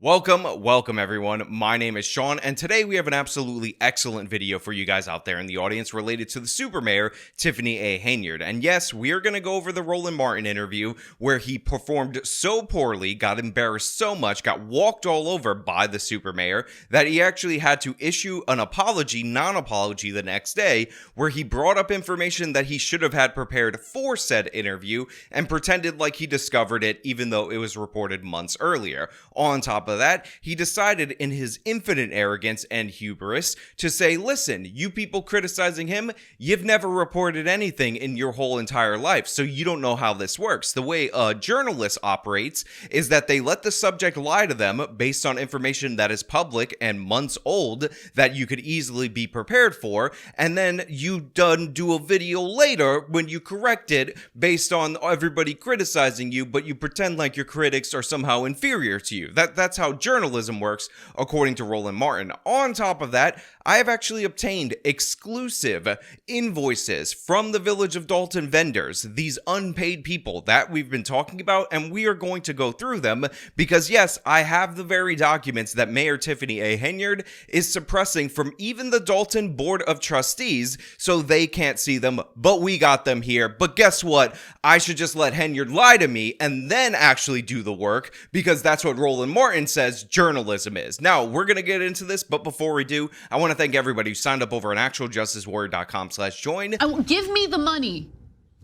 Welcome everyone. My name is Sean, and today we have an absolutely excellent video for you guys out there in the audience related to the super mayor, Tiffany A. Henyard. And yes, we are going to go over the Roland Martin interview where he performed so poorly, got embarrassed so much, got walked all over by the super mayor that he actually had to issue an non-apology the next day, where he brought up information that he should have had prepared for said interview and pretended like he discovered it even though it was reported months earlier. On top of that, he decided in his infinite arrogance and hubris to say, listen, you people criticizing him, you've never reported anything in your whole entire life, so you don't know how this works. The way a journalist operates is that they let the subject lie to them based on information that is public and months old that you could easily be prepared for, and then you do a video later when you correct it based on everybody criticizing you, but you pretend like your critics are somehow inferior to you. That's how journalism works, according to Roland Martin. On top of that, I have actually obtained exclusive invoices from the Village of Dolton vendors, these unpaid people that we've been talking about, and we are going to go through them because, yes, I have the very documents that Mayor Tiffany A. Henyard is suppressing from even the Dolton Board of Trustees, so they can't see them, but we got them here. But guess what? I should just let Henyard lie to me and then actually do the work, because that's what Roland Martin says journalism is. Now, we're going to get into this, but before we do, I want to thank everybody who signed up over on actualjusticewarrior.com/join. Give me the money.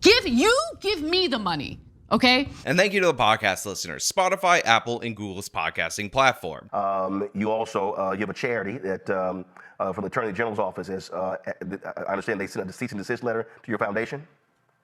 Give me the money. Okay? And thank you to the podcast listeners, Spotify, Apple, and Google's podcasting platform. You also, you have a charity that from the Attorney General's office is, I understand they sent a cease and desist letter to your foundation?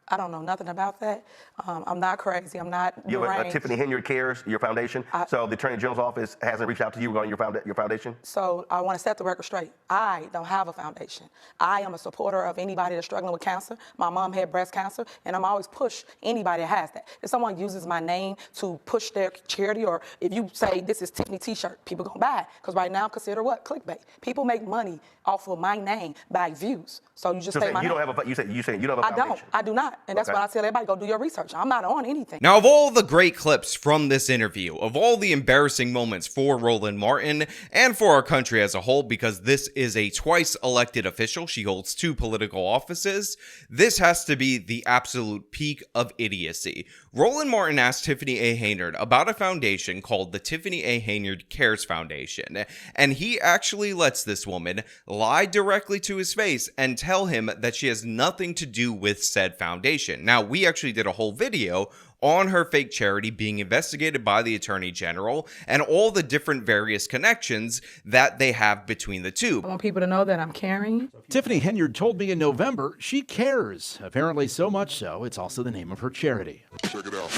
I don't know nothing about that. I'm not crazy. I'm not You have a deranged. Tiffany Henyard Cares, your foundation. So the Attorney General's office hasn't reached out to you regarding your foundation? So I want to set the record straight. I don't have a foundation. I am a supporter of anybody that's struggling with cancer. My mom had breast cancer, and I'm always push anybody that has that. If someone uses my name to push their charity, or if you say this is Tiffany T-shirt, people gonna buy it. Because right now, consider what? Clickbait. People make money off of my name by views. So you just So say my you name. don't have a, you say you don't have a foundation? I do not. And that's Okay. why I tell everybody, go do your research. I'm not on anything. Now, of all the great clips from this interview, of all the embarrassing moments for Roland Martin and for our country as a whole, because this is a twice elected official, she holds 2 political offices, this has to be the absolute peak of idiocy. Roland Martin asked Tiffany A. Henyard about a foundation called the Tiffany A. Henyard Cares Foundation, and he actually lets this woman lie directly to his face and tell him that she has nothing to do with said foundation. Now, we actually did a whole video on her fake charity being investigated by the Attorney General and all the different various connections that they have between the two. I want people to know that I'm caring. Tiffany Henyard told me in November she cares. Apparently so much so, it's also the name of her charity. Check it out.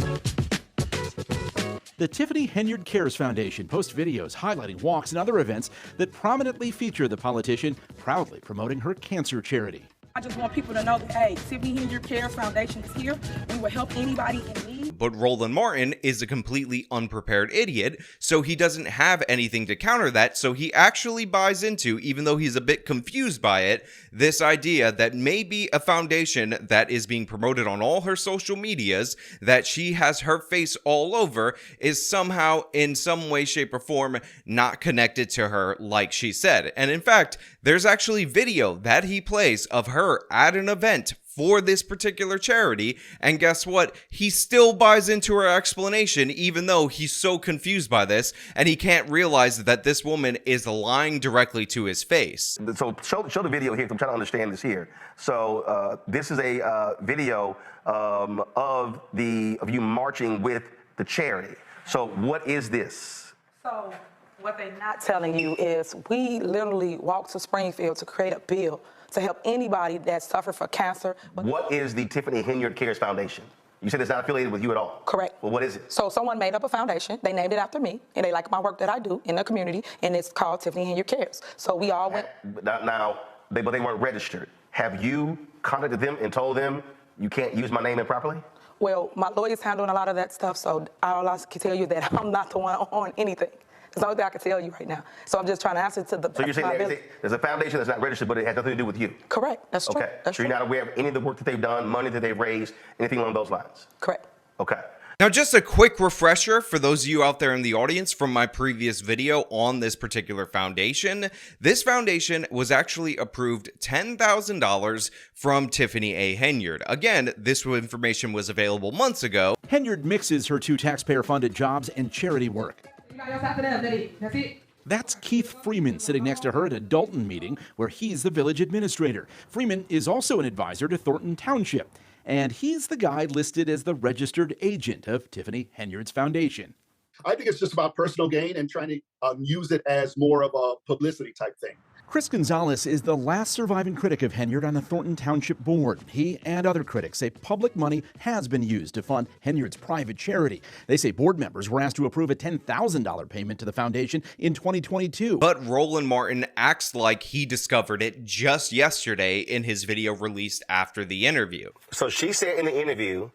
The Tiffany Henyard Cares Foundation posts videos highlighting walks and other events that prominently feature the politician proudly promoting her cancer charity. I just want people to know that, hey, Tiffany Henyard Cares Foundation is here. We will help anybody in need. But Roland Martin is a completely unprepared idiot, so he doesn't have anything to counter that, so he actually buys into, even though he's a bit confused by it, this idea that maybe a foundation that is being promoted on all her social medias, that she has her face all over, is somehow, in some way, shape, or form, not connected to her like she said. And in fact, there's actually video that he plays of her at an event for this particular charity, and guess what? He still buys into her explanation, even though he's so confused by this, and he can't realize that this woman is lying directly to his face. So show the video here, 'cause I'm trying to understand this here. So this is a video of you marching with the charity. So what is this? So what they're not telling you is we literally walked to Springfield to create a bill to help anybody that suffer from cancer. What is the Tiffany Henyard Cares Foundation? You said it's not affiliated with you at all. Correct. Well, what is it? So someone made up a foundation. They named it after me, and they like my work that I do in the community, and it's called Tiffany Henyard Cares. So we all went. Now, but they weren't registered. Have you contacted them and told them you can't use my name improperly? Well, my lawyer's handling a lot of that stuff, so all I can tell you that I'm not the one on anything. That's the only thing I can tell you right now. So I'm just trying to answer to the. So you're saying there's a foundation that's not registered, but it has nothing to do with you? Correct. That's true. Okay. That's so true. you're not aware of any of the work that they've done, money that they've raised, anything along those lines? Correct. Okay. Now, just a quick refresher for those of you out there in the audience from my previous video on this particular foundation. This foundation was actually approved $10,000 from Tiffany A. Henyard. Again, this information was available months ago. Henyard mixes her two taxpayer-funded jobs and charity work. That's Keith Freeman sitting next to her at a Dolton meeting where he's the village administrator. Freeman is also an advisor to Thornton Township, and he's the guy listed as the registered agent of Tiffany Henyard's foundation. I think it's just about personal gain and trying to use it as more of a publicity type thing. Chris Gonzalez is the last surviving critic of Henyard on the Thornton Township Board. He and other critics say public money has been used to fund Henyard's private charity. They say board members were asked to approve a $10,000 payment to the foundation in 2022. But Roland Martin acts like he discovered it just yesterday in his video released after the interview. So she said in the interview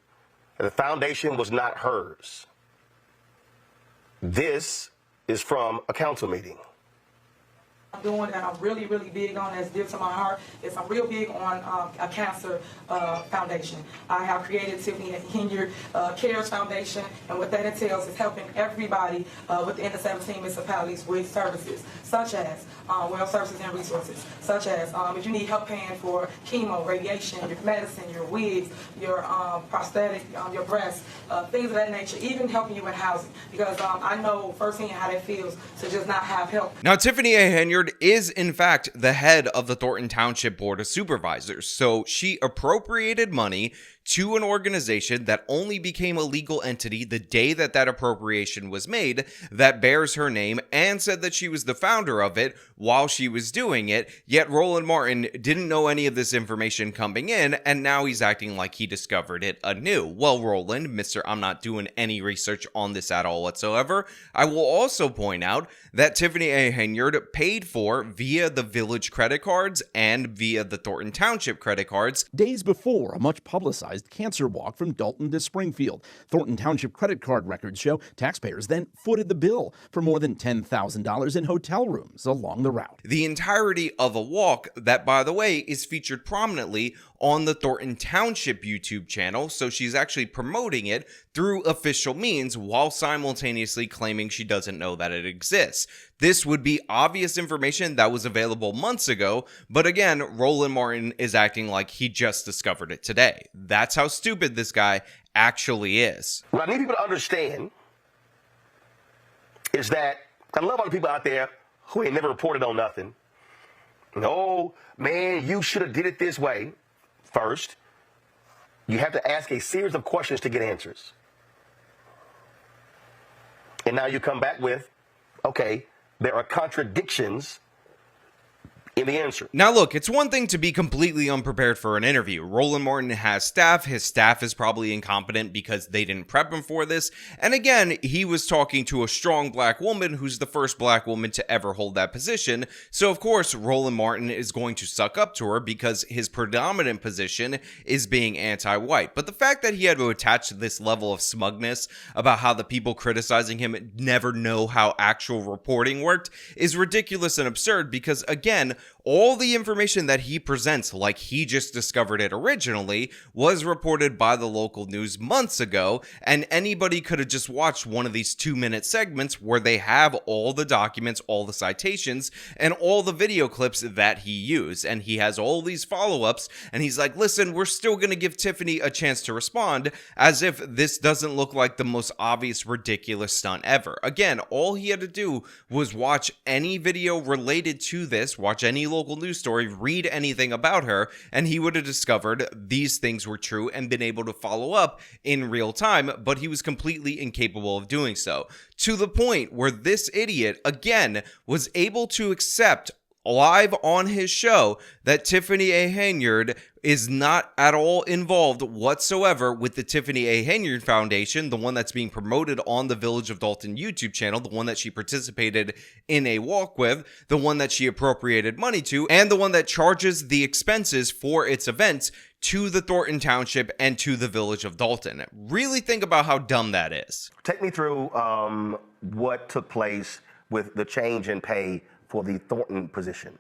that the foundation was not hers. This is from a council meeting. I'm doing that I'm really, really big on, that's dear to my heart, is I'm real big on a cancer foundation. I have created Tiffany Henyard Cares Foundation, and what that entails is helping everybody within the 17 municipalities with services, such as well services and resources, such as if you need help paying for chemo, radiation, your medicine, your wigs, your prosthetic, your breasts, things of that nature, even helping you in housing, because I know firsthand how that feels to just not have help. Now, Tiffany A. Henyard is in fact the head of the Thornton Township Board of Supervisors, so she appropriated money to an organization that only became a legal entity the day that that appropriation was made, that bears her name, and said that she was the founder of it while she was doing it, yet Roland Martin didn't know any of this information coming in, and now he's acting like he discovered it anew. Well, Roland, Mr. I'm not doing any research on this at all whatsoever. I will also point out that Tiffany A. Henyard paid for via the village credit cards and via the Thornton Township credit cards Days before a much publicized cancer walk from Dolton to Springfield. Thornton Township credit card records show taxpayers then footed the bill for more than $10,000 in hotel rooms along the route. the entirety of a walk that, by the way, is featured prominently on the Thornton Township YouTube channel, so she's actually promoting it through official means while simultaneously claiming she doesn't know that it exists. This would be obvious information that was available months ago, but again, Roland Martin is acting like he just discovered it today. That's how stupid this guy actually is. What I need people to understand is that I love all the people out there who ain't never reported on nothing. No, man, you should have did it this way. First, you have to ask a series of questions to get answers. And now you come back with, okay, there are contradictions in the answer. Now look, it's one thing to be completely unprepared for an interview. Roland Martin has staff. His staff is probably incompetent because they didn't prep him for this. And again, he was talking to a strong black woman who's the first black woman to ever hold that position. So of course, Roland Martin is going to suck up to her because his predominant position is being anti-white. But the fact that he had to attach this level of smugness about how the people criticizing him never know how actual reporting worked is ridiculous and absurd, because again, all the information that he presents like he just discovered it originally was reported by the local news months ago, and anybody could have just watched one of these 2-minute segments where they have all the documents, all the citations, and all the video clips that he used. And he has all these follow-ups, and he's like, listen, we're still going to give Tiffany a chance to respond, as if this doesn't look like the most obvious, ridiculous stunt ever. Again, all he had to do was watch any video related to this, watch any local news story, read anything about her, and he would have discovered these things were true and been able to follow up in real time, but he was completely incapable of doing so. To the point where this idiot, again, was able to accept live on his show that Tiffany A. Henyard is not at all involved whatsoever with the Tiffany A. Henyard Foundation, the one that's being promoted on the Village of Dolton YouTube channel, the one that she participated in a walk with, the one that she appropriated money to, and the one that charges the expenses for its events to the Thornton Township and to the Village of Dolton. Really think about how dumb that is. Take me through what took place with the change in pay for the Thornton position.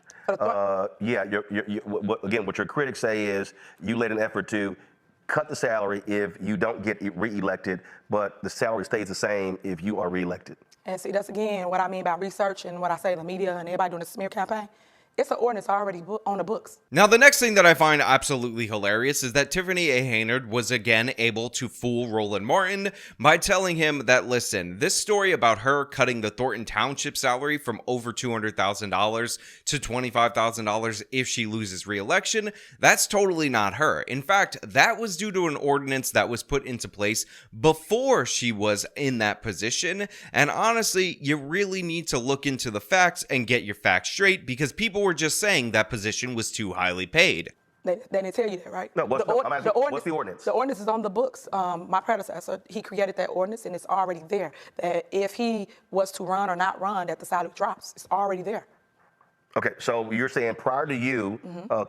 Yeah, again, what your critics say is you laid an effort to cut the salary if you don't get reelected, but the salary stays the same if you are reelected. And see, that's again what I mean by research and what I say in the media and everybody doing the smear campaign. It's an ordinance already on the books. Now, the next thing that I find absolutely hilarious is that Tiffany A. Henyard was again able to fool Roland Martin by telling him that, listen, this story about her cutting the Thornton Township salary from over $200,000 to $25,000 if she loses re-election, that's totally not her. In fact, that was due to an ordinance that was put into place before she was in that position. And honestly, you really need to look into the facts and get your facts straight, because people were just saying that position was too highly paid. They didn't tell you that, right? No, what's the ordinance? The ordinance is on the books. My predecessor, he created that ordinance, and it's already there. That if he was to run or not run, that the salary drops. It's already there. Okay, so you're saying prior to you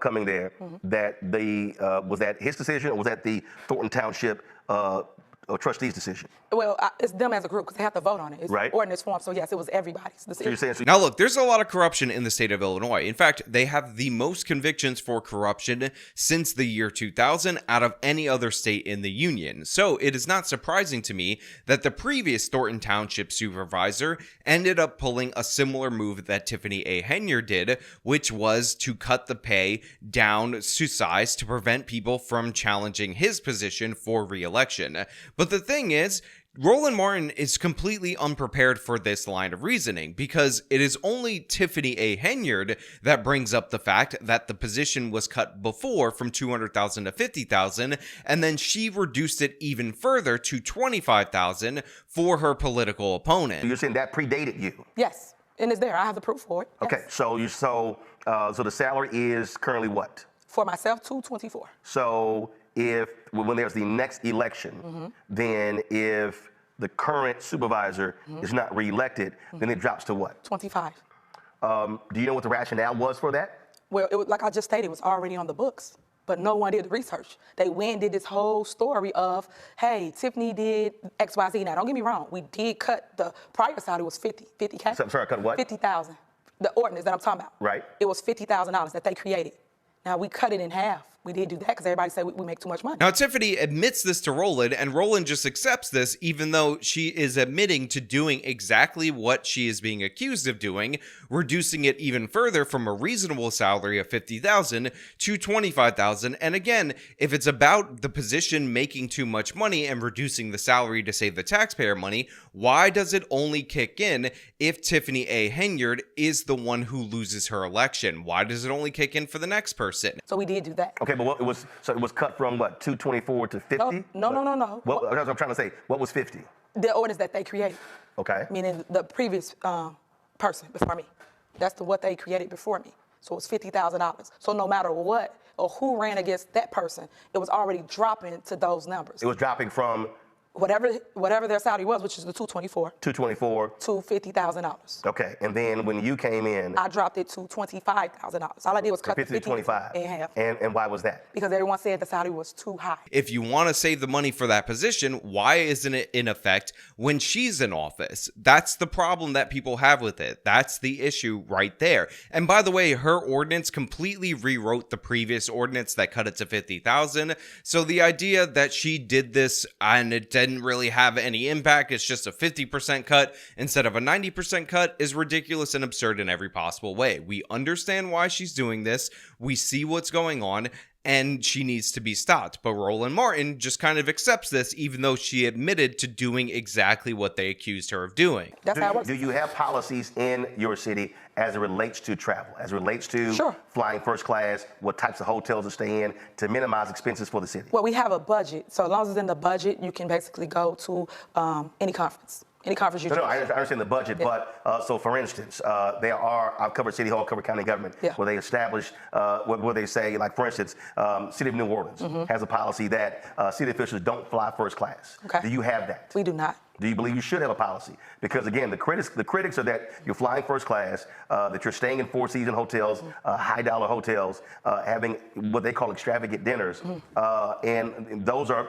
coming there, that was that his decision, or was that the Thornton Township trustees' decision? Well, it's them as a group, because they have to vote on it. It's right. Ordinance form, so yes, it was everybody's decision. So you're saying, now look, there's a lot of corruption in the state of Illinois. In fact, they have the most convictions for corruption since the year 2000 out of any other state in the union. So it is not surprising to me that the previous Thornton Township supervisor ended up pulling a similar move that Tiffany A. Henyard did, which was to cut the pay down to size to prevent people from challenging his position for re-election. But the thing is, Roland Martin is completely unprepared for this line of reasoning, because it is only Tiffany A. Henyard that brings up the fact that the position was cut before from $200,000 to $50,000, and then she reduced it even further to $25,000 for her political opponent. you're saying that predated you? Yes, and it's there. I have the proof for it. Yes. Okay, so the salary is currently what? For myself, $224. So when there's the next election, then if the current supervisor is not reelected, then it drops to what? 25. Do you know what the rationale was for that? Well, it was, like I just stated, it was already on the books, but no one did the research. They went and did this whole story of, hey, Tiffany did X, Y, Z. Now, don't get me wrong. We did cut the prior salary was $50K. I'm sorry, cut what? $50,000. The ordinance that I'm talking about. Right. It was $50,000 that they created. Now, we cut it in half. We did do that because everybody said we make too much money. Now, Tiffany admits this to Roland, and Roland just accepts this, even though she is admitting to doing exactly what she is being accused of doing, reducing it even further from a reasonable salary of $50,000 to $25,000. And again, if it's about the position making too much money and reducing the salary to save the taxpayer money, why does it only kick in if Tiffany A. Henyard is the one who loses her election? Why does it only kick in for the next person? So we did do that. Okay, but it was cut from what, 224 to 50? No. That's what I'm trying to say. What was 50? The ordinance that they created. Okay. Meaning the previous person before me. That's what they created before me. So it was $50,000. So no matter what or who ran against that person, it was already dropping to those numbers. It was dropping from whatever their salary was, which is the 224 to $50,000. Okay, and then when you came in, I dropped it to $25,000. All I did was cut the 50 to 25 in half. And why was that? Because everyone said the salary was too high. If you want to save the money for that position, why isn't it in effect when she's in office? That's the problem that people have with it. That's the issue right there. And by the way, her ordinance completely rewrote the previous ordinance that cut it to $50,000. So the idea that she did this and it didn't really have any impact, it's just a 50% cut instead of a 90% cut, is ridiculous and absurd in every possible way. We understand why she's doing this. We see what's going on, and she needs to be stopped. But Roland Martin just kind of accepts this, even though she admitted to doing exactly what they accused her of doing. That's how it works. Do you have policies in your city as it relates to travel, as it relates to Sure. flying first class, what types of hotels to stay in to minimize expenses for the city? Well, we have a budget. So as long as it's in the budget, you can basically go to any conference. Any conference you No, choose. I understand the budget, but so for instance, I've covered City Hall, covered county government, where they establish, where they say, like for instance, City of New Orleans has a policy that city officials don't fly first class. Okay. Do you have that? We do not. Do you believe you should have a policy? Because again, the critics are that you're flying first class, that you're staying in four-season hotels, high-dollar hotels, having what they call extravagant dinners, and those are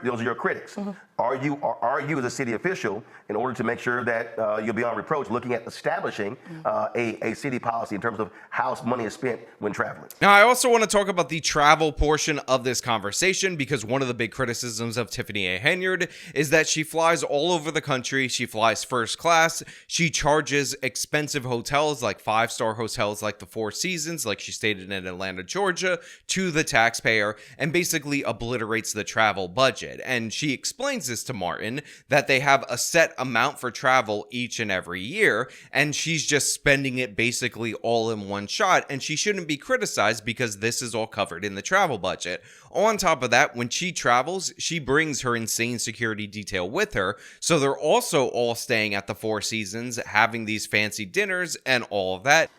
your critics. Are you as a city official, in order to make sure that you'll be on reproach, looking at establishing a city policy in terms of how money is spent when traveling? Now, I also want to talk about the travel portion of this conversation, because one of the big criticisms of Tiffany A. Henyard is that she flies all over the country. She flies first class. She charges expensive hotels, like 5-star hotels like the Four Seasons, like she stayed in Atlanta, Georgia, to the taxpayer, and basically obliterates the travel budget. And she explains this to Martin, that they have a set amount for travel each and every year, and she's just spending it basically all in one shot, and she shouldn't be criticized because this is all covered in the travel budget. On top of that, when she travels, she brings her insane security detail with her, so they're also all staying at the Four Seasons, having these fancy dinners and all of that.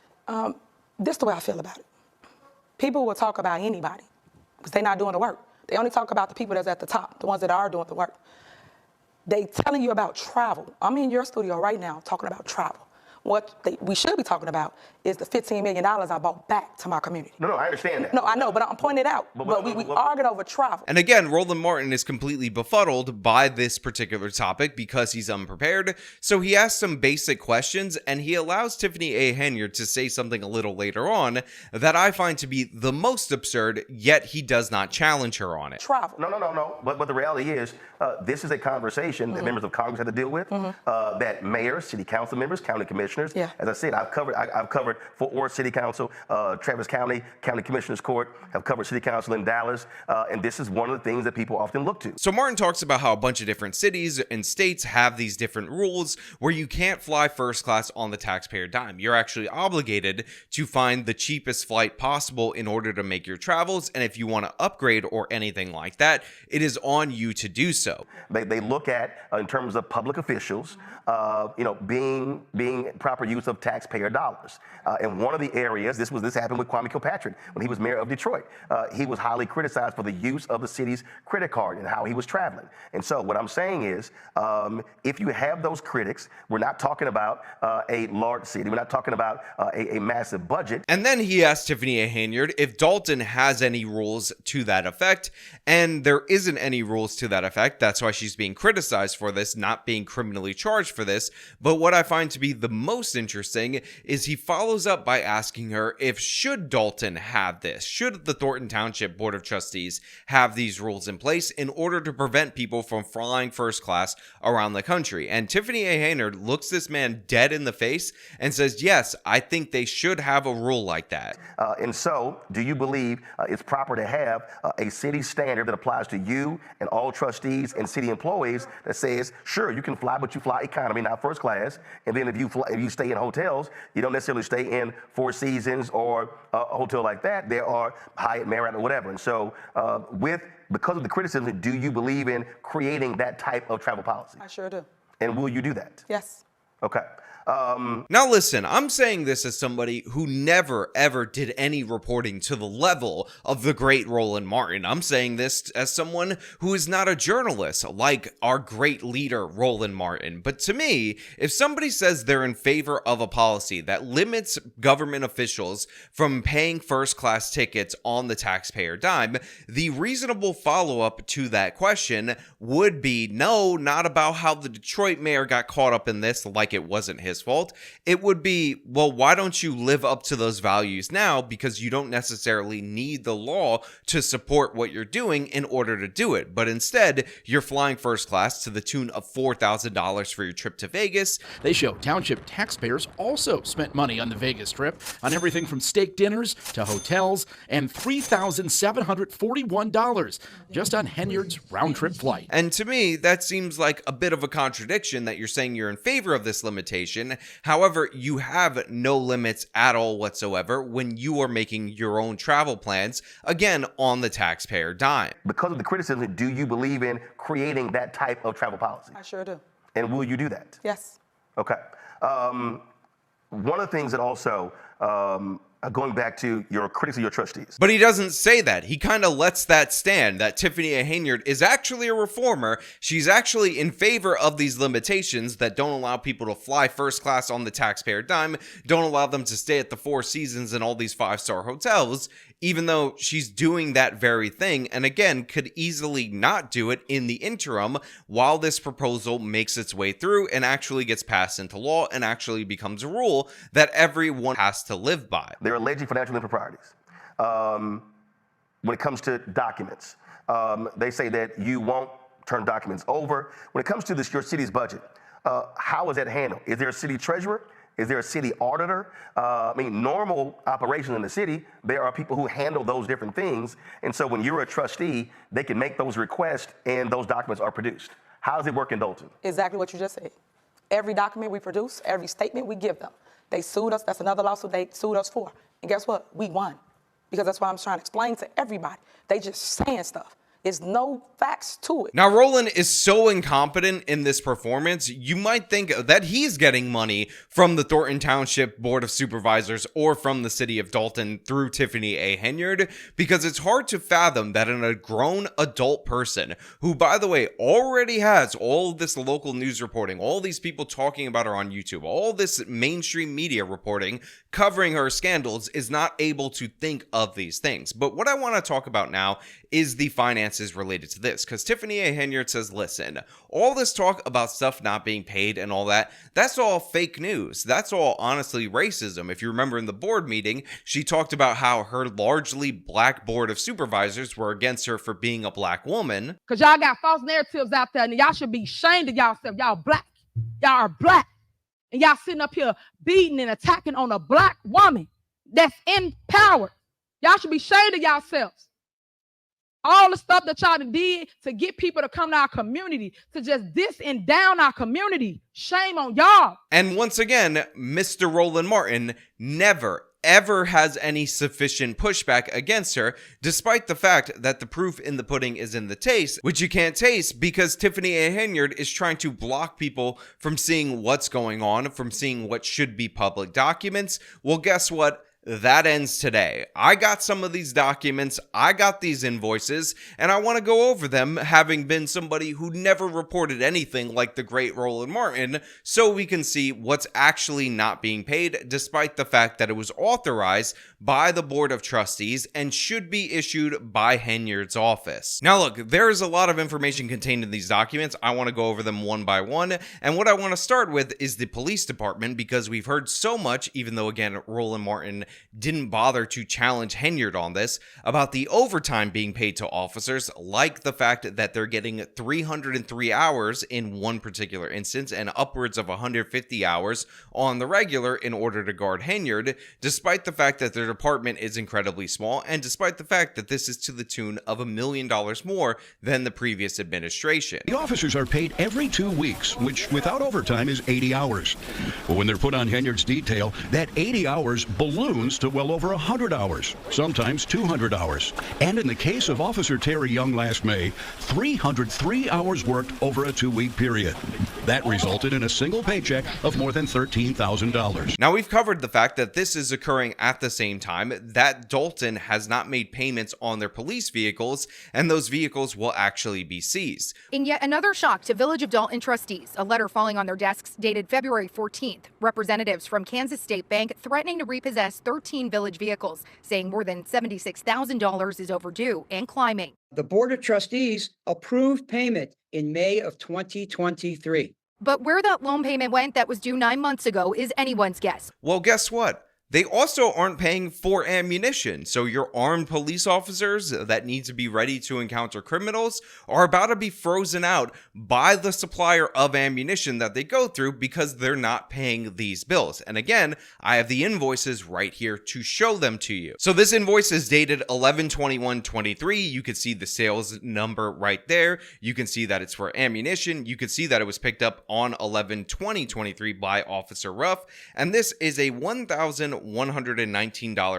This is the way I feel about it. People will talk about anybody because they're not doing the work. They only talk about the people that's at the top, the ones that are doing the work. They telling you about travel. I'm in your studio right now talking about travel. What we should be talking about is the $15 million I brought back to my community. No, I understand that. No, I know, but I'm pointing it out. But we arguing over travel. And again, Roland Martin is completely befuddled by this particular topic because he's unprepared. So he asks some basic questions, and he allows Tiffany A. Henyard to say something a little later on that I find to be the most absurd, yet he does not challenge her on it. Travel. No. But the reality is, this is a conversation that members of Congress have to deal with, that mayors, city council members, county commissioners. Yeah. As I said, I've covered Fort Worth City Council, Travis County Commissioners Court, have covered City Council in Dallas, and this is one of the things that people often look to. So Martin talks about how a bunch of different cities and states have these different rules where you can't fly first class on the taxpayer dime. You're actually obligated to find the cheapest flight possible in order to make your travels, and if you want to upgrade or anything like that, it is on you to do so. They look at, in terms of public officials, being proper use of taxpayer dollars. And one of the areas, this happened with Kwame Kilpatrick when he was mayor of Detroit. He was highly criticized for the use of the city's credit card and how he was traveling. And so what I'm saying is, if you have those critics, we're not talking about a large city. We're not talking about a massive budget. And then he asked Tiffany A. Henyard if Dolton has any rules to that effect, and there isn't any rules to that effect. That's why she's being criticized for this, not being criminally charged for this. But what I find to be the most interesting is he follows up by asking her if should Dolton have this? Should the Thornton Township Board of Trustees have these rules in place in order to prevent people from flying first class around the country? And Tiffany A. Henyard looks this man dead in the face and says, yes, I think they should have a rule like that. And so, do you believe it's proper to have a city standard that applies to you and all trustees and city employees that says, sure, you can fly, but you fly economy, not first class. And then if you stay in hotels, you don't necessarily stay in Four Seasons or a hotel like that. There are Hyatt, Marriott, or whatever. And so, because of the criticism, do you believe in creating that type of travel policy? I sure do. And will you do that? Yes. Okay. Now listen, I'm saying this as somebody who never ever did any reporting to the level of the great Roland Martin. I'm saying this as someone who is not a journalist like our great leader Roland Martin. But to me, if somebody says they're in favor of a policy that limits government officials from paying first class tickets on the taxpayer dime, the reasonable follow-up to that question would be no, not about how the Detroit mayor got caught up in this like it wasn't his fault. It would be, well, why don't you live up to those values now? Because you don't necessarily need the law to support what you're doing in order to do it. But instead, you're flying first class to the tune of $4,000 for your trip to Vegas. They show township taxpayers also spent money on the Vegas trip on everything from steak dinners to hotels, and $3,741 just on Henyard's round-trip flight. And to me, that seems like a bit of a contradiction that you're saying you're in favor of this limitation. However, you have no limits at all whatsoever when you are making your own travel plans, again, on the taxpayer dime. Because of the criticism, do you believe in creating that type of travel policy? I sure do. And will you do that? Yes. Okay. One of the things that also going back to your critics or your trustees. But he doesn't say that. He kind of lets that stand, that Tiffany A. Henyard is actually a reformer. She's actually in favor of these limitations that don't allow people to fly first class on the taxpayer dime, don't allow them to stay at the Four Seasons and all these five-star hotels, even though she's doing that very thing, and again, could easily not do it in the interim while this proposal makes its way through and actually gets passed into law and actually becomes a rule that everyone has to live by. They're alleging financial improprieties. When it comes to documents, they say that you won't turn documents over. When it comes to your city's budget, how is that handled? Is there a city treasurer? Is there a city auditor? Normal operation in the city, there are people who handle those different things. And so when you're a trustee, they can make those requests and those documents are produced. How does it work in Dolton? Exactly what you just said. Every document we produce, every statement we give them. They sued us. That's another lawsuit they sued us for. And guess what? We won. Because that's what I'm trying to explain to everybody. They just saying stuff. There's no facts to it. Now, Roland is so incompetent in this performance, you might think that he's getting money from the Thornton Township Board of Supervisors or from the city of Dolton through Tiffany A. Henyard, because it's hard to fathom that a grown adult person who, by the way, already has all this local news reporting, all these people talking about her on YouTube, all this mainstream media reporting covering her scandals, is not able to think of these things. But what I want to talk about now is the finances related to this, because Tiffany A. Henyard says, listen, all this talk about stuff not being paid and all that, that's all fake news. That's all honestly racism. If you remember in the board meeting, she talked about how her largely black board of supervisors were against her for being a black woman. Because y'all got false narratives out there, and y'all should be ashamed of yourself. Y'all black. Y'all are black. And y'all sitting up here beating and attacking on a black woman that's in power. Y'all should be ashamed of yourselves. All the stuff that y'all did to get people to come to our community, to just diss and down our community. Shame on y'all. And once again, Mr. Roland Martin never, ever has any sufficient pushback against her, despite the fact that the proof in the pudding is in the taste, which you can't taste because Tiffany A. Henyard is trying to block people from seeing what's going on, from seeing what should be public documents. Well, guess what? That ends today. I got some of these documents, I got these invoices, and I want to go over them, having been somebody who never reported anything like the great Roland Martin, so we can see what's actually not being paid, despite the fact that it was authorized by the Board of Trustees and should be issued by Henyard's office. Now look, there is a lot of information contained in these documents. I want to go over them one by one, and what I want to start with is the police department, because we've heard so much, even though again Roland Martin didn't bother to challenge Henyard on this, about the overtime being paid to officers, like the fact that they're getting 303 hours in one particular instance and upwards of 150 hours on the regular in order to guard Henyard, despite the fact that their department is incredibly small and despite the fact that this is to the tune of $1 million more than the previous administration. The officers are paid every 2 weeks, which without overtime is 80 hours. But when they're put on Henyard's detail, that 80 hours balloons to well over 100 hours, sometimes 200 hours. And in the case of Officer Terry Young last May, 303 hours worked over a 2-week period. That resulted in a single paycheck of more than $13,000. Now, we've covered the fact that this is occurring at the same time that Dolton has not made payments on their police vehicles, and those vehicles will actually be seized. In yet another shock to Village of Dolton trustees, a letter falling on their desks dated February 14th, representatives from Kansas State Bank threatening to repossess 13 Village vehicles, saying more than $76,000 is overdue and climbing. The Board of Trustees approved payment in May of 2023. But where that loan payment went that was due 9 months ago is anyone's guess. Well, guess what? They also aren't paying for ammunition, so your armed police officers that need to be ready to encounter criminals are about to be frozen out by the supplier of ammunition that they go through because they're not paying these bills. And again, I have the invoices right here to show them to you. So this invoice is dated 11/21/23. You can see the sales number right there. You can see that it's for ammunition. You can see that it was picked up on 11/20/23 by Officer Ruff. And this is a $1,119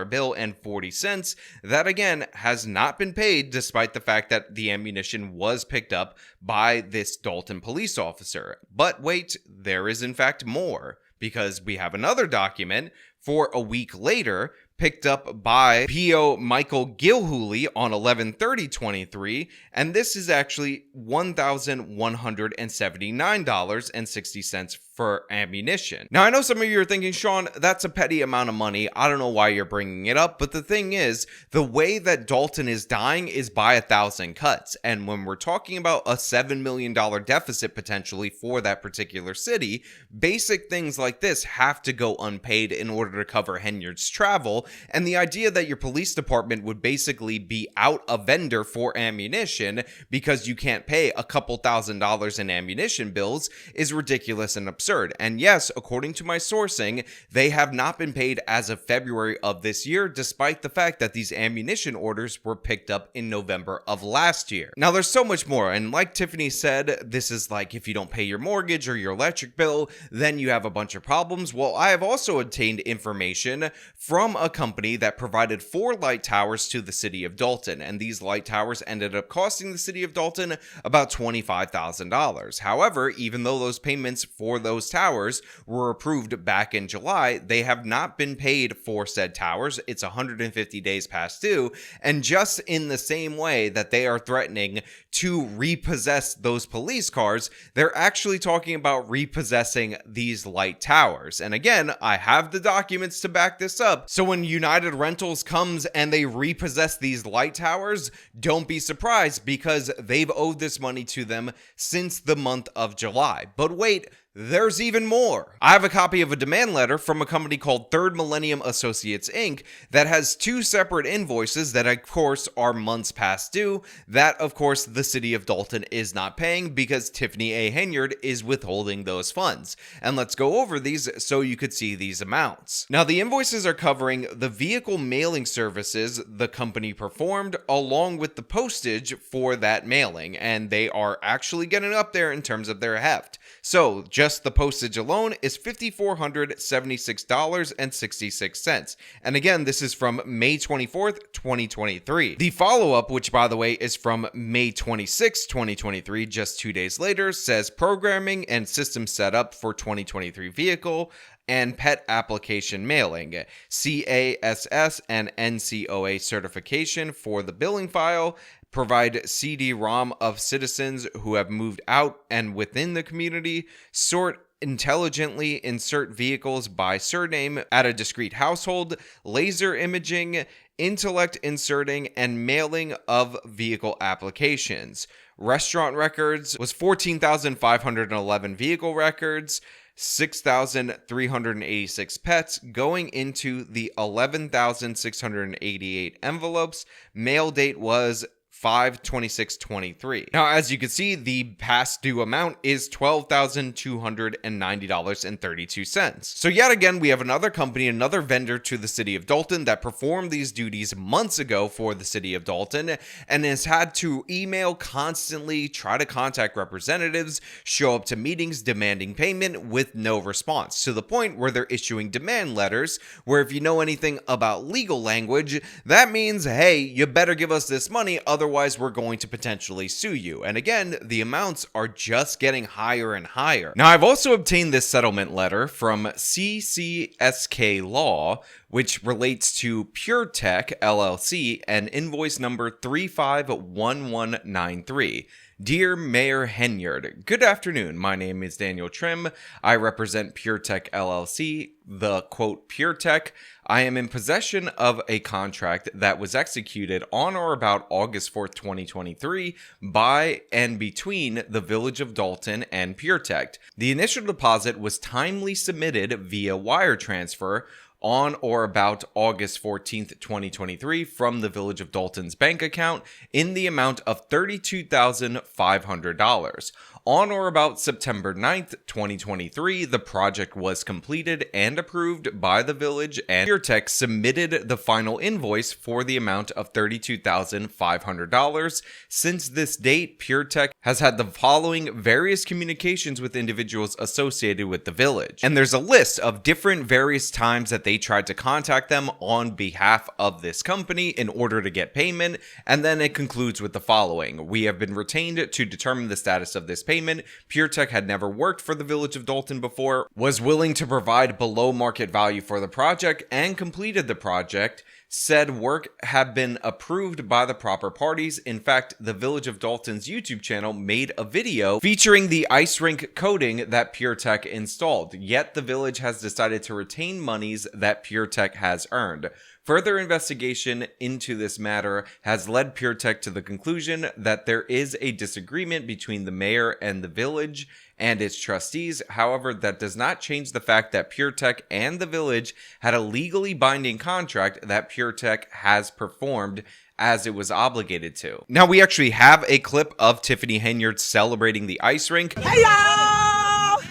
bill and 40 cents that again has not been paid, despite the fact that the ammunition was picked up by this Dolton police officer. But wait, there is in fact more, because we have another document for a week later picked up by P.O. Michael Gilhooly on 11/30/23, and this is actually $1,179.60 for ammunition. Now, I know some of you are thinking, Sean, that's a petty amount of money. I don't know why you're bringing it up, but the thing is, the way that Dolton is dying is by 1,000 cuts, and when we're talking about a $7 million deficit potentially for that particular city, basic things like this have to go unpaid in order to cover Henyard's travel, and the idea that your police department would basically be out a vendor for ammunition because you can't pay a couple $1,000s in ammunition bills is ridiculous and absurd. And yes, according to my sourcing, they have not been paid as of February of this year, despite the fact that these ammunition orders were picked up in November of last year. Now, there's so much more, and like Tiffany said, this is like if you don't pay your mortgage or your electric bill, then you have a bunch of problems. Well, I have also obtained information from a company that provided 4 light towers to the city of Dolton, and these light towers ended up costing the city of Dolton about $25,000. However, even though those payments for those towers were approved back in July, they have not been paid for said towers. It's 150 days past due, and just in the same way that they are threatening to repossess those police cars, they're actually talking about repossessing these light towers. And again, I have the documents to back this up, so when United Rentals comes and they repossess these light towers, don't be surprised because they've owed this money to them since the month of July. But wait, there's even more. I have a copy of a demand letter from a company called Third Millennium Associates Inc. that has 2 separate invoices that of course are months past due, that of course the city of Dolton is not paying because Tiffany A. Henyard is withholding those funds. And let's go over these so you could see these amounts. Now, the invoices are covering the vehicle mailing services the company performed along with the postage for that mailing, and they are actually getting up there in terms of their heft. So just the postage alone is $5,476.66. And again, this is from May 24th, 2023. The follow-up, which by the way is from May 26th, 2023, just 2 days later, says programming and system setup for 2023 vehicle and pet application mailing, CASS and NCOA certification for the billing file, provide CD-ROM of citizens who have moved out and within the community, sort intelligently insert vehicles by surname at a discrete household, laser imaging, intellect inserting, and mailing of vehicle applications. Restaurant records was 14,511 vehicle records, 6,386 pets going into the 11,688 envelopes. Mail date was 5/26/23. Now, as you can see, the past due amount is $12,290.32. So yet again, we have another company, another vendor to the city of Dolton that performed these duties months ago for the city of Dolton and has had to email constantly, try to contact representatives, show up to meetings demanding payment with no response, to the point where they're issuing demand letters where if you know anything about legal language, that means, hey, you better give us this money, otherwise we're going to potentially sue you. And again, the amounts are just getting higher and higher. Now, I've also obtained this settlement letter from CCSK Law, which relates to PureTech LLC and invoice number 351193. Dear Mayor Henyard, good afternoon. My name is Daniel Trim. I represent PureTech LLC, the quote PureTech. I am in possession of a contract that was executed on or about August 4th, 2023 by and between the Village of Dolton and PureTech. The initial deposit was timely submitted via wire transfer on or about August 14th, 2023 from the Village of Dolton's bank account in the amount of $32,500. On or about September 9th, 2023, the project was completed and approved by the village, and PureTech submitted the final invoice for the amount of $32,500. Since this date, PureTech has had the following various communications with individuals associated with the village. And there's a list of different various times that they tried to contact them on behalf of this company in order to get payment, and then it concludes with the following. We have been retained to determine the status of this payment payment. PureTech had never worked for the Village of Dolton before, was willing to provide below market value for the project, and completed the project. Said work had been approved by the proper parties. In fact, the Village of Dolton's YouTube channel made a video featuring the ice rink coating that PureTech installed, yet the village has decided to retain monies that PureTech has earned. Further investigation into this matter has led PureTech to the conclusion that there is a disagreement between the mayor and the village and its trustees. However, that does not change the fact that PureTech and the village had a legally binding contract that PureTech has performed as it was obligated to. Now, we actually have a clip of Tiffany Henyard celebrating the ice rink. Hey y'all!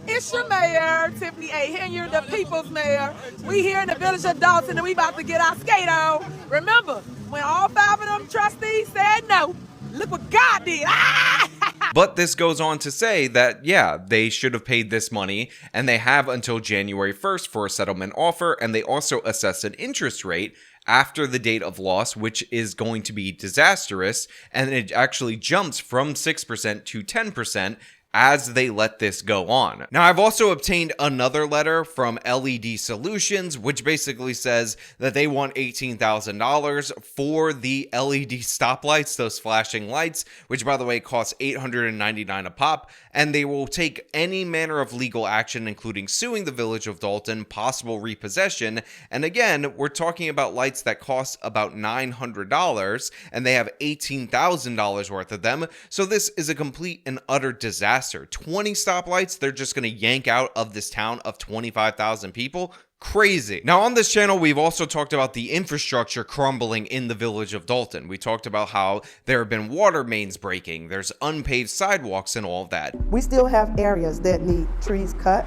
It's your mayor, Tiffany A. Henyard, the people's mayor. We here in the Village of Dolton and we about to get our skate on. Remember, when all 5 of them trustees said no, look what God did. But this goes on to say that, yeah, they should have paid this money, and they have until January 1st for a settlement offer, and they also assess an interest rate after the date of loss, which is going to be disastrous, and it actually jumps from 6% to 10%, as they let this go on. Now, I've also obtained another letter from LED Solutions, which basically says that they want $18,000 for the LED stoplights, those flashing lights, which, by the way, cost $899 a pop, and they will take any manner of legal action, including suing the Village of Dolton, possible repossession, and again, we're talking about lights that cost about $900, and they have $18,000 worth of them, so this is a complete and utter disaster. 20 stoplights they're just going to yank out of this town of 25,000 people. Crazy. Now, on this channel, we've also talked about the infrastructure crumbling in the Village of Dolton. We talked about how there have been water mains breaking, there's unpaved sidewalks and all of that. We still have areas that need trees cut,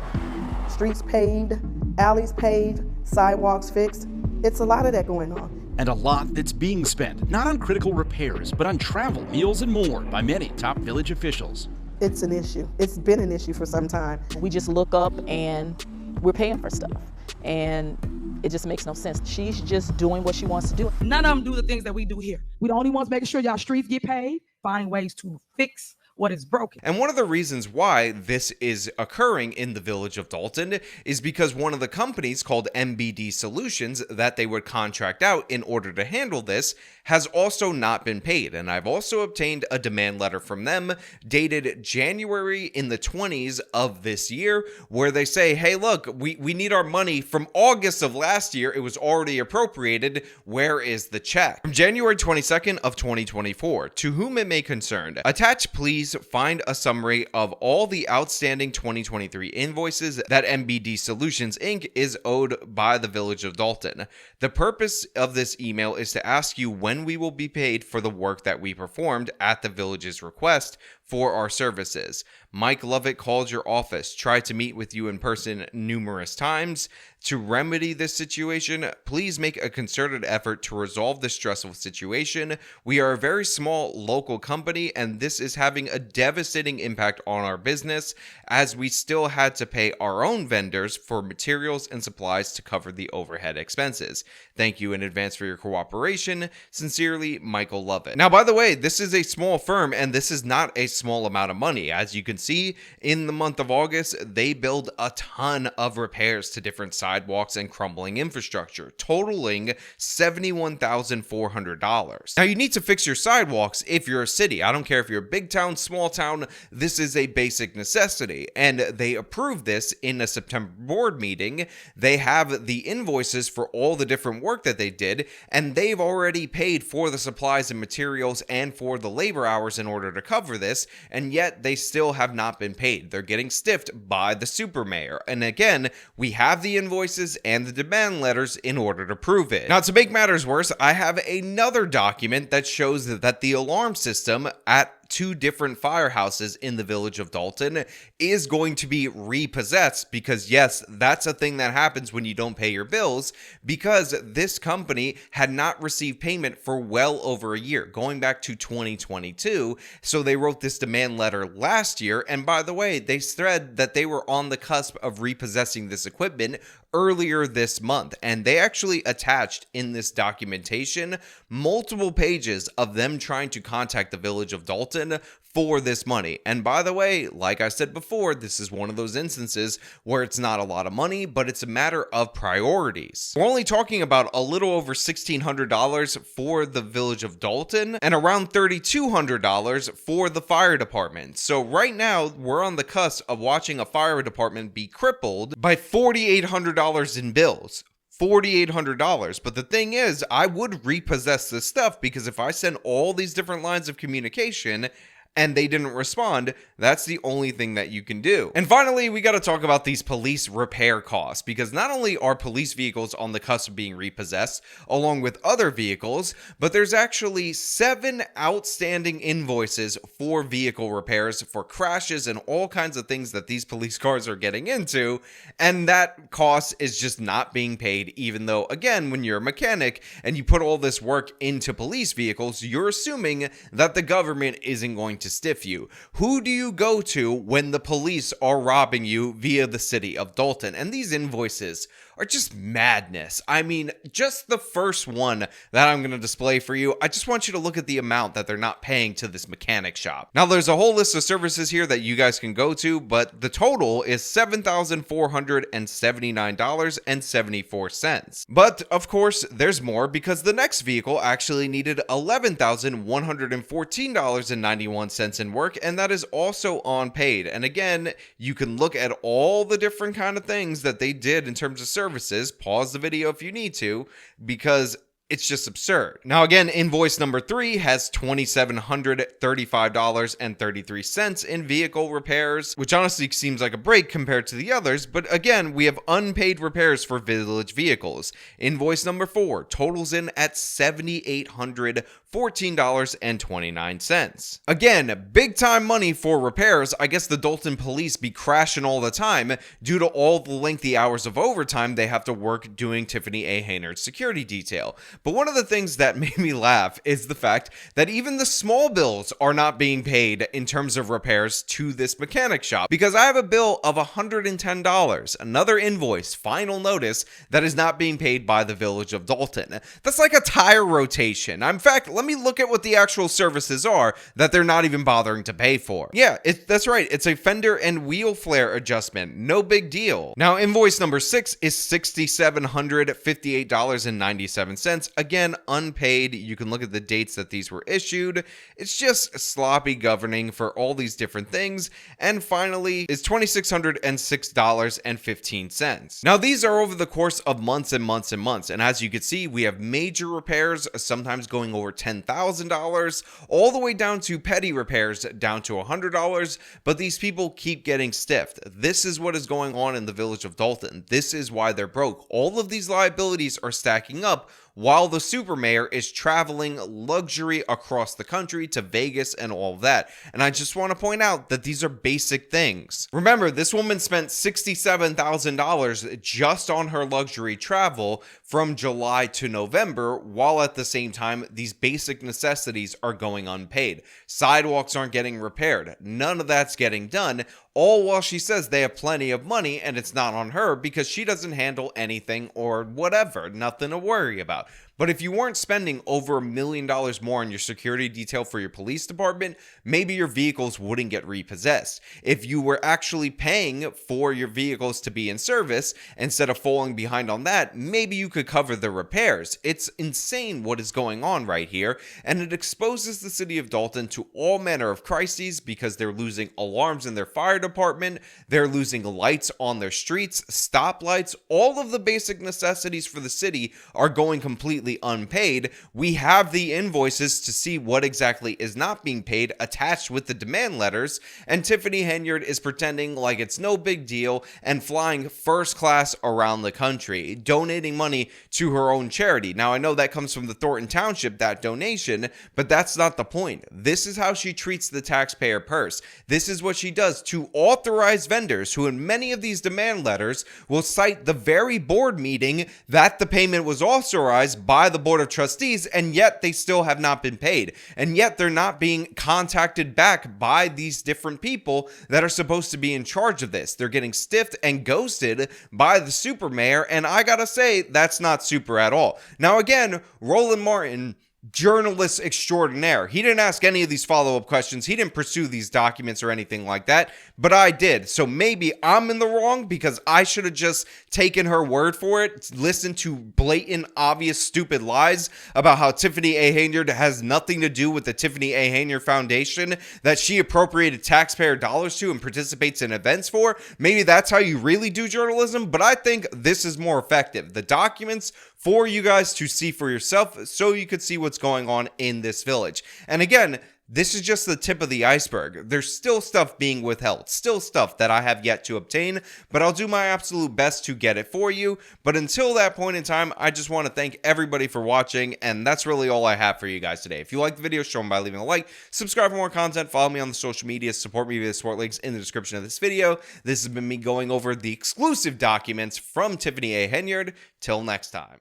streets paved, alleys paved, sidewalks fixed. It's a lot of that going on. And a lot that's being spent, not on critical repairs, but on travel, meals, and more by many top village officials. It's an issue. It's been an issue for some time. We just look up and we're paying for stuff. And it just makes no sense. She's just doing what she wants to do. None of them do the things that we do here. We the only ones making sure y'all streets get paid, find ways to fix what is broken. And one of the reasons why this is occurring in the Village of Dolton is because one of the companies called MBD Solutions that they would contract out in order to handle this has also not been paid. And I've also obtained a demand letter from them dated January in the 20s of this year, where they say, hey, look, we need our money from August of last year. It was already appropriated. Where is the check? From January 22nd of 2024, to whom it may concern, attached, please find a summary of all the outstanding 2023 invoices that MBD Solutions Inc. is owed by the Village of Dolton. The purpose of this email is to ask you when we will be paid for the work that we performed at the village's request for our services. Mike Lovett called your office, tried to meet with you in person numerous times. To remedy this situation, please make a concerted effort to resolve this stressful situation. We are a very small local company, and this is having a devastating impact on our business, as we still had to pay our own vendors for materials and supplies to cover the overhead expenses. Thank you in advance for your cooperation. Sincerely, Michael Lovett. Now, by the way, this is a small firm, and this is not a small amount of money. As you can see, in the month of August, they billed a ton of repairs to different sidewalks and crumbling infrastructure, totaling $71,400. Now, you need to fix your sidewalks if you're a city. I don't care if you're a big town, small town, this is a basic necessity. And they approved this in a September board meeting. They have the invoices for all the different work that they did, and they've already paid for the supplies and materials and for the labor hours in order to cover this, and yet they still have not been paid. They're getting stiffed by the super mayor. And again, we have the invoices and the demand letters in order to prove it. Now, to make matters worse, I have another document that shows that the alarm system at 2 different firehouses in the Village of Dolton is going to be repossessed, because yes, that's a thing that happens when you don't pay your bills, because this company had not received payment for well over a year, going back to 2022. So they wrote this demand letter last year, and by the way, they said that they were on the cusp of repossessing this equipment earlier this month, and they actually attached in this documentation multiple pages of them trying to contact the Village of Dolton for this money. And by the way, like I said before, this is one of those instances where it's not a lot of money, but it's a matter of priorities. We're only talking about a little over $1,600 for the village of Dolton and around $3,200 for the fire department. So right now, we're on the cusp of watching a fire department be crippled by $4,800 in bills. $4,800. But the thing is, I would repossess this stuff, because if I send all these different lines of communication and they didn't respond, that's the only thing that you can do. And finally, we got to talk about these police repair costs, because not only are police vehicles on the cusp of being repossessed along with other vehicles, but there's actually 7 outstanding invoices for vehicle repairs for crashes and all kinds of things that these police cars are getting into, and that cost is just not being paid, even though, again, when you're a mechanic and you put all this work into police vehicles, you're assuming that the government isn't going to stiff you. Who do you go to when the police are robbing you via the city of Dolton? And these invoices are just madness. I mean, just the first one that I'm going to display for you, I just want you to look at the amount that they're not paying to this mechanic shop. Now, there's a whole list of services here that you guys can go to, but the total is $7,479.74. But, of course, there's more, because the next vehicle actually needed $11,114.91 in work, and that is also unpaid. And again, you can look at all the different kind of things that they did in terms of services. Pause the video if you need to, because it's just absurd. Now, again, invoice number 3 has $2,735.33 in vehicle repairs, which honestly seems like a break compared to the others. But again, we have unpaid repairs for village vehicles. Invoice number 4 totals in at $7,814.29. Again, big time money for repairs. I guess the Dolton police be crashing all the time due to all the lengthy hours of overtime they have to work doing Tiffany A. Henyard's security detail. But one of the things that made me laugh is the fact that even the small bills are not being paid in terms of repairs to this mechanic shop, because I have a bill of $110, another invoice, final notice, that is not being paid by the village of Dolton. That's like a tire rotation. In fact, let me look at what the actual services are that they're not even bothering to pay for. Yeah, that's right. It's a fender and wheel flare adjustment. No big deal. Now, invoice number 6 is $6,758.97. Again, unpaid. You can look at the dates that these were issued. It's just sloppy governing for all these different things. And finally is $2,606.15. Now, these are over the course of months and months and months. And as you can see, we have major repairs, sometimes going over $10,000, all the way down to petty repairs down to $100. But these people keep getting stiffed. This is what is going on in the village of Dolton. This is why they're broke. All of these liabilities are stacking up, while the super mayor is traveling luxury across the country to Vegas and all of that. And I just want to point out that these are basic things. Remember, this woman spent $67,000 just on her luxury travel from July to November, while at the same time, these basic necessities are going unpaid. Sidewalks aren't getting repaired. None of that's getting done. All while she says they have plenty of money and it's not on her because she doesn't handle anything or whatever. Nothing to worry about. But if you weren't spending over $1 million more on your security detail for your police department, maybe your vehicles wouldn't get repossessed. If you were actually paying for your vehicles to be in service instead of falling behind on that, maybe you could cover the repairs. It's insane what is going on right here, and it exposes the city of Dolton to all manner of crises because they're losing alarms in their fire department, they're losing lights on their streets, stoplights, all of the basic necessities for the city are going completely unpaid. We have the invoices to see what exactly is not being paid attached with the demand letters, and Tiffany Henyard is pretending like it's no big deal and flying first class around the country, donating money to her own charity. Now, I know that comes from the Thornton Township, that donation, but that's not the point. This is how she treats the taxpayer purse. This is what she does to authorized vendors who in many of these demand letters will cite the very board meeting that the payment was authorized by the Board of Trustees, and yet they still have not been paid. And yet they're not being contacted back by these different people that are supposed to be in charge of this. They're getting stiffed and ghosted by the super mayor, and I gotta say, that's not super at all. Now again, Roland Martin journalist extraordinaire. He didn't ask any of these follow-up questions. He didn't pursue these documents or anything like that, but I did. So maybe I'm in the wrong because I should have just taken her word for it, listened to blatant, obvious, stupid lies about how Tiffany A. Henyard has nothing to do with the Tiffany A. Henyard Foundation that she appropriated taxpayer dollars to and participates in events for. Maybe that's how you really do journalism, but I think this is more effective. The documents for you guys to see for yourself so you could see what's going on in this village. And again, this is just the tip of the iceberg. There's still stuff being withheld, still stuff that I have yet to obtain, but I'll do my absolute best to get it for you. But until that point in time, I just want to thank everybody for watching, and that's really all I have for you guys today. If you like the video, show them by leaving a like, subscribe for more content, follow me on the social media, support me via the support links in the description of this video. This has been me going over the exclusive documents from Tiffany A. Henyard. Till next time.